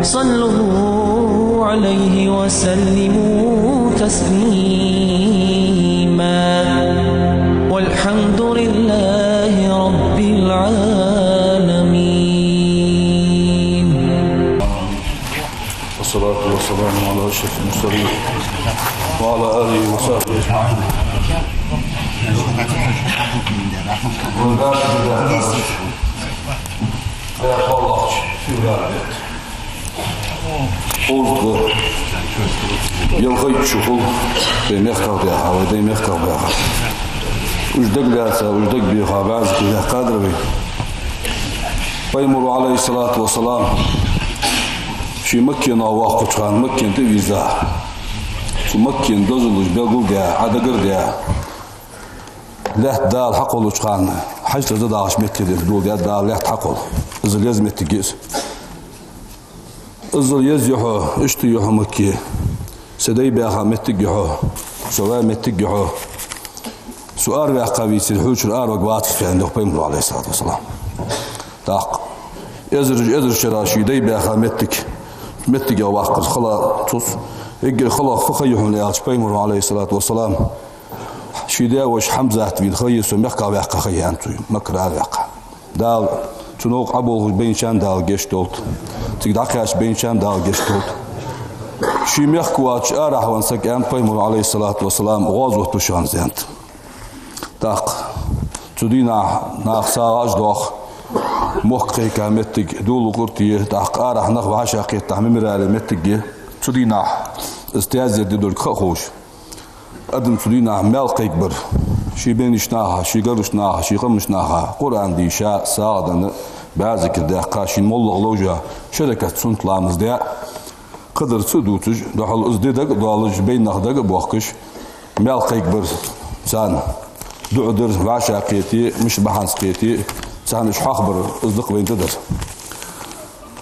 صلوا عليه وسلموا تسليما والحمد لله رب العالمين. والصلاة والسلام على أشرف المرسلين وعلى آله وصحبه أجمعين. Oldu. Yılgı çuğul bemektar diye havada mektar diye. Ucdak derse ucdak bir haber zikre kadr ve Peygamber Aleyhissalatu vesselam şu Mekke'nin avaq çıkan Mekke'de viza. Şu Mekke'nin dozuluş belgul diye adagır diye. Leh dal hak olu çıkan hacda da aşmettir dol diye dal leh hak ol. Izıl yazmetti giz. Izıl yaz yuhu, işti yuhu Mekke. Sedey beha mettik yuhu. Şova mettik yuhu. Suar ve akavisi huçul ar ve gvat fi'inde Peygamber Aleyhissalatu vesselam. Tak. Ezir şeraşi dey beha mettik ya vaqt khala tus. Egel khala fakayuhun ya Peygamber Aleyhissalatu vesselam. شيدا وش حمزة تبين خيس ومحكا ويحكا خيانتو مكرا ويحكا دال تنوق عبوه بين شان دال جشتولت تقدعكاش بين شان دال جشتولت شي محكواتش آرح وانسك أن بيمر عليه الصلاة والسلام غازوة تشان زينت تاق تدينا ناق ساعة دوخ محكي كامتك دولو قرتي تاق آرح نخ وعشاقيت تحميم رالي متك تدينا استيازي دول خوش أدم سلينا عمال قيكبر شي بين شناها شي قرشناها شي قمشناها قرآن دي شاء ساعدنا بعضك الدقة شي مولغ لوجا شركة سنت لامز دي قدر سدوتج دحل ازديدك دالج بين نخدك بوخكش مال قيكبر سان دعدر وعشاقيتي مش بحانسقيتي سان اش حخبر ازدق بين تدر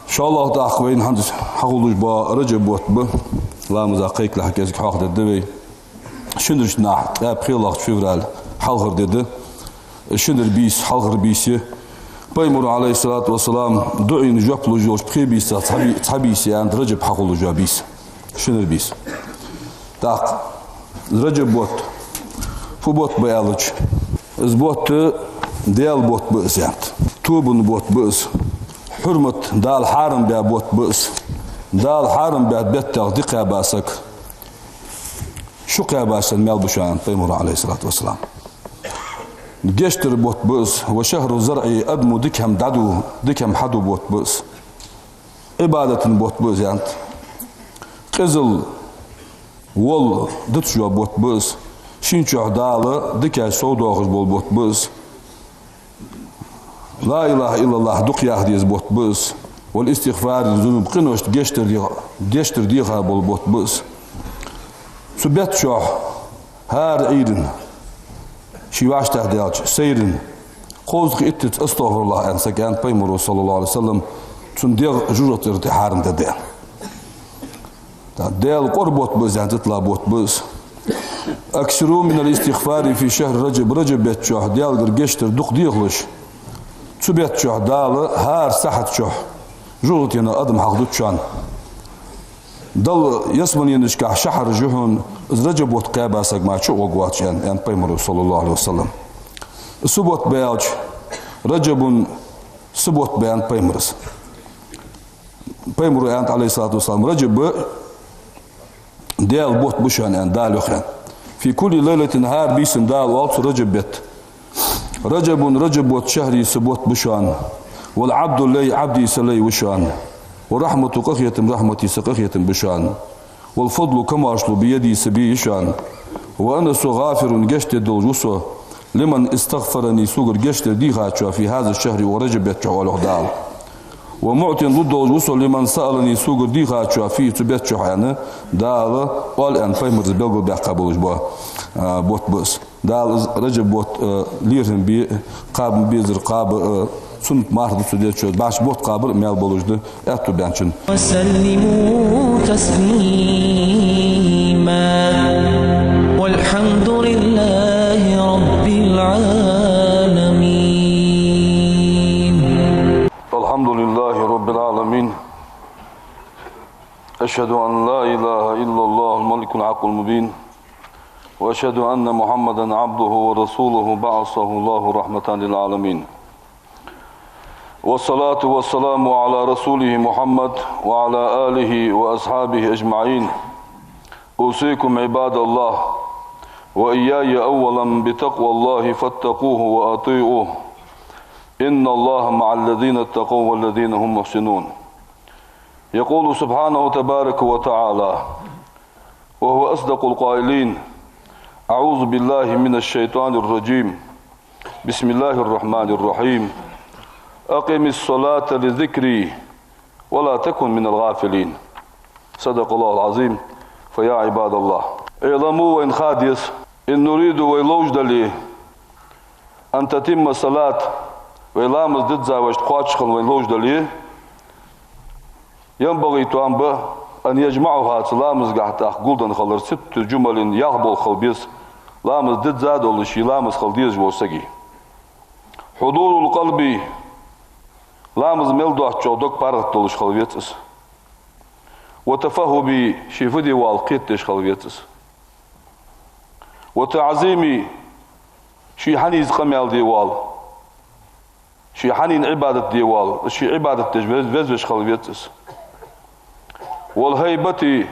إن شاء الله داخ وين هندس حقولوش با رجب وطب لامز قيك لحكيزك حاخد الدبي شندرشنا أبريل فيفرال حلقر dedi. Şundur bis halqır bisi. Peygamber Aleyhissalatu vesselam du'in joplu joj prebisa tabisi and Recep haqulu jobis. Şundur bis. Tak Recep bot. Fu bot bayalıç. İz botu del bot bısant. Tubun bot bıs. Hürmet dal haram be bot bıs. Dal haram be bettaq diqa basak. شو قاباس المال بشان بيمر عليه الصلاة والسلام جشتر بوت بؤس وشهر زرعي أدمو دكهم دعدو دكهم حدو بوت بؤس عبادة بوت بؤس يعني قزل وول دتشو بوت بؤس شينشو عدالة دكا سودوغش بول بوت بؤس لا إله إلا الله دقيا هديز بوت بؤس والاستغفار الذنوب قنوش جشتر ديها بول بوت بؤس سبت شو هار عيدن شي واش تهديج سيرن قوزق اتت استغفر الله ان سكان بيمر صلى الله عليه وسلم تندير جرة ارتحار ده ديال قربوت بز يعني تطلع بوت بز اكثروا من الاستغفار في شهر رجب بيت شو ديال قرقشتر دق ديغلش سبت شو دال هار سحت شو جرة يعني ادم حقدوت شان دل يسمن ينشكح شحر جهون رجب وتقابا سجمع شو وقوات يعني بيمر صلى الله عليه وسلم سبوت بياج رجب سبوت بيان بيمرس بيمر يعني عليه الصلاة والسلام رجب دال بوت بشان يعني دال يخان في كل ليلة نهار بيسم دال والت رجب بيت رجب وت شهري سبوت بشان والعبد لي عبدي سلي وشان ورحمة قخية رحمتي سقخية بشان والفضل كما أشلو بيدي سبي شان وأنا غافر جشت الدلجوسو لمن استغفرني سوغر جشت ديها في هذا الشهر ورجب يتشعو الهدال ومعتن ضد الجوسو لمن سألني سوغر ديها فيه تبيت يعني دال قال أن فيمر زبالغو بيقابلوش بوت بس دال رجب بوت ليرن بي قاب بيزر قاب سنت مارد سوديت شو باش بوت قابل مال بولوجدو اتو بانشن وسلموا تسليما والحمد لله رب العالمين. الحمد لله رب العالمين أشهد أن لا إله إلا الله الملك الحق المبين وأشهد أن محمدا عبده ورسوله بعثه الله رحمة للعالمين والصلاة والسلام على رسوله محمد وعلى آله وأصحابه أجمعين أوصيكم عباد الله وإياي أولا بتقوى الله فاتقوه وأطيعوه إن الله مع الذين اتقوا والذين هم محسنون. يقول سبحانه تبارك وتعالى وهو أصدق القائلين أعوذ بالله من الشيطان الرجيم بسم الله الرحمن الرحيم أقم الصلاة لذكري ولا تكن من الغافلين. صدق الله العظيم. فيا عباد الله اعلموا وإن خاديس إن نريد ويلوجد لي أن تتم الصلاة ويلامز ضد زاوجت قاتشخن ويلوجد لي ينبغي توانبه أن يجمعها تلامز قحت قلدن خلر 6 جمل يغبل خلبيس لامز ضد زاد ولا شي لامز خلديز وسقي حضور القلب لامز ملدو أحجودك بارت دولش خلبيتس وتفهبي شيفدي والقيتش خلبيتس وتعظيمي شي حنيز قميال ديوال شي حنين عبادة ديوال شي عبادة تجوز خلبيتس والهيبتي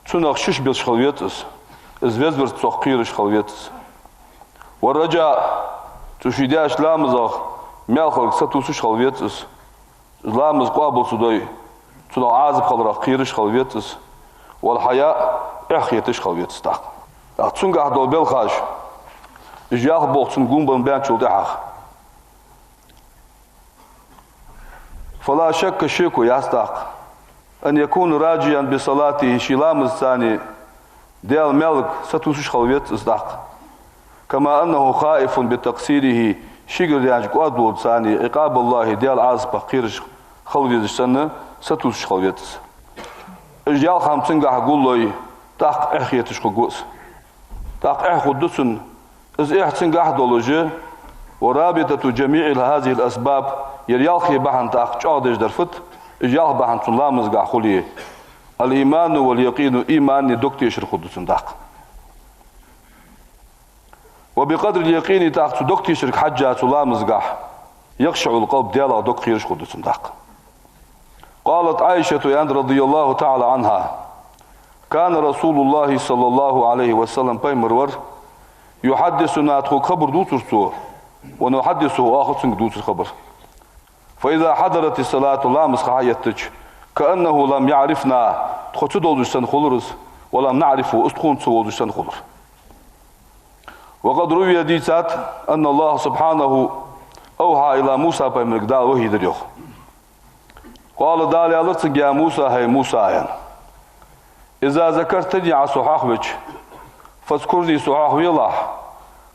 تنق شش بيش خلبيتس ازوز برت تقيرش خلبيتس والرجاء تشيداش لامزغ مال خلق ستوسش خلبيتس لامز قابل صداي تنق عازب خلق قيرش خلبيتس والحياء اخيتش خلبيتس تاق تنقع دول بالخاش إجاق بوقت نقوم بنبانشو دحخ فلا شك شيكو يستحق أن يكون راجيا بصلاته شلام الثاني ديال ملك ستوسش خلويت استحق كما أنه خائف بتقصيره شجر يانجك أدول ثاني عقاب الله ديال عازبه قيرش خلويت السنة ستوسش خلويت إجاق خمسنقع قول لي تاق اخيتش خقوس تاق اخدسن إذ إحسن قاعدولوجي ورابطة جميع هذه الأسباب يريالخي بحن تاق جادش درفت إجاق بحن سلامز قاع خليه الإيمان واليقين إيمان دكتيش القدس داق وبقدر اليقين تاق دكتيش حجة سلامز قاع يخشع القلب ديالا دكتيش القدس داق. قالت عائشة رضي الله تعالى عنها كان رسول الله صلى الله عليه وسلم بيمرور يحدثنا تخو خبر دوترسو ونحدثه آخر سنك دوتر خبر فإذا حضرت الصلاة لامس خايتج كأنه لم يعرفنا تخو تدولشتن خلرس ولم نعرفه استخون سوولشتن خلر. وقد روي ديسات أن الله سبحانه أوحى إلى موسى بمقدار وهي دريوخ قال دالي ألتك يا موسى هي موسى إذا ذكرتني على صحاحك فاذكرني صحاح يلا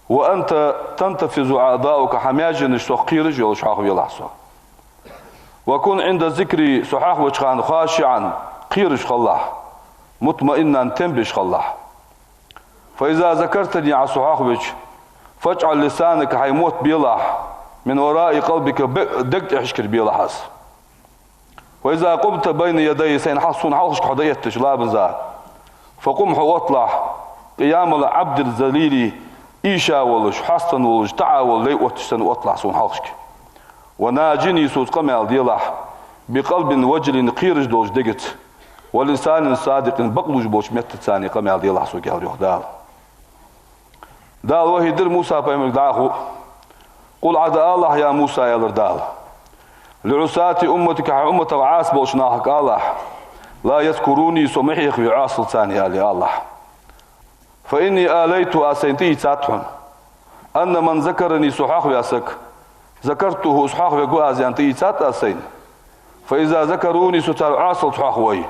وأنت تنتفز أعضاؤك حماجن الشقيرج ولا صحاح يلا وكن عند ذكري صحاح وجهان خاشعا قيرش خلاح مطمئنا تنبش خلاح فإذا ذكرتني على صحاحك فاجعل لسانك حيموت بيلاح من وراء قلبك دقت احشكر بيلاحس وإذا قمت بين يدي سينحصون حلقك حضيتش لا بزا فقم واطلع قيام العبد الذليل إيشا ولش حسن ولش تعاول لي وتشتن واطلع سون حلقك وناجني صوت قمال ديلاح بقلب وجل قيرج دوش دقت ولسان صادق بقلوج بوش مت ثاني قمال ديلاح سو قال يوخ دال وهي در موسى بيمك داخو قل عدا الله يا موسى يا لردال لعساة أمتك أمة عاس بوشناهك الله لا يذكروني سمحيخ بعاصل ثاني يا الله فإني آليت أسينتي ساتحن أن من ذكرني صحاح ياسك ذكرته صحاح يقول أزيانتي سات أسين فإذا ذكروني ستر عاصل صحاح وي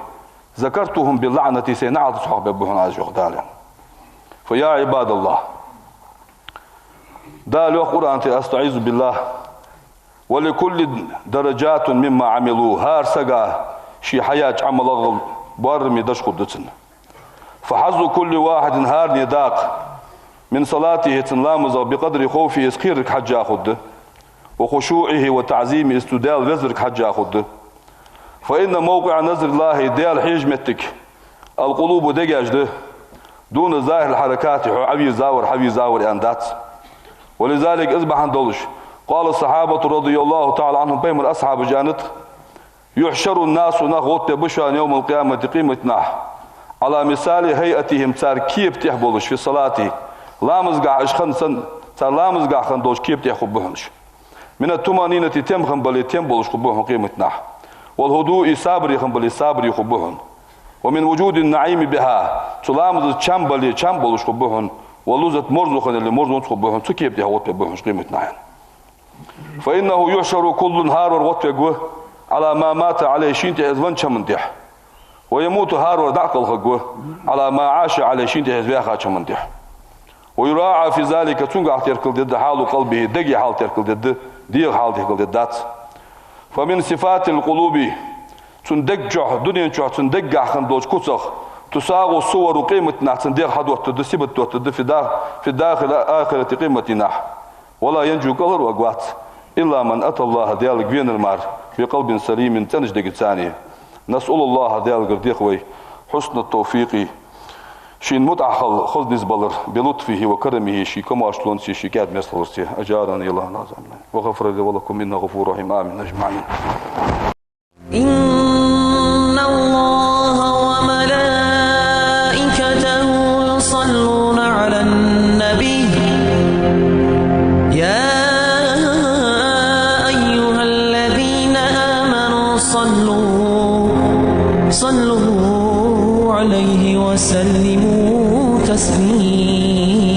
ذكرتهم باللعنة سينعط صحاح ببهن عزيخ دالهم. فيا عباد الله دالوا قرآن أستعيذ بالله ولكل درجات مما عملوا هار سقا شي حياة عمل أغل بارمي دشق الدتن فحظ كل واحد هار نداق من صلاته تنلامز بقدر خوفي يسخيرك حجا خد وخشوعه وتعظيم استدال وزرك حج أخذ. فإن موقع نظر الله ديال حجمتك القلوب دجاجده دون ظاهر الحركات حبي زاور أندات. ولذلك أصبح ندولش قال الصحابة رضي الله تعالى عنهم بين الأصحاب جانت يحشر الناس نغوت بشان يوم القيامة قيمة نح على مثال هيئتهم تار كيف تحبولش في صلاته لامزقع إشخنسن تار لامزقع خندوش كيف تحبوهنش من التمانينة تم خنبلي تم بولش خبوهن قيمة نح والهدوء صابري خنبلي صابري خبوهن ومن وجود النعيم بها تلامز تشامبلي تشامبولش خبوهن ولوزة مرزوخن اللي مرزوخن خبوهن كيف تحوت بوهنش قيمة نحن. فإنه يحشر كل نهار وطيقوه على ما مات عليه شين تهزون شمندح ويموت هار دعق الخقوه على ما عاش عليه شين تهزوياخا شمندح ويراعى في ذلك تنقع تركل ضد حال قلبه دقي حال تركل ضد ديغ حال تركل ضدات. فمن صفات القلوب تندقع دنيا تندقع خندوش كسخ تساغ الصور قيمة نح تنديغ حدوة تدسيبت وتد في الداخل آخرة قيمة نح ولا ينجو قهر وقوات إلا من أتى الله ديال قبين المار بقلب سليم تنجدق ثانية. نسأل الله ديال قرديخوي حسن التوفيق شين متعخل خذ نزبلر بلطفه وكرمه شي كما أشلون شي كاد مصلرسي أجارني الله نازم وغفر لي ولكم إنه غفور رحيم آمين أجمعين. إن الله وملائكته يصلون على النبي يا صلوا عليه وسلموا تسليما.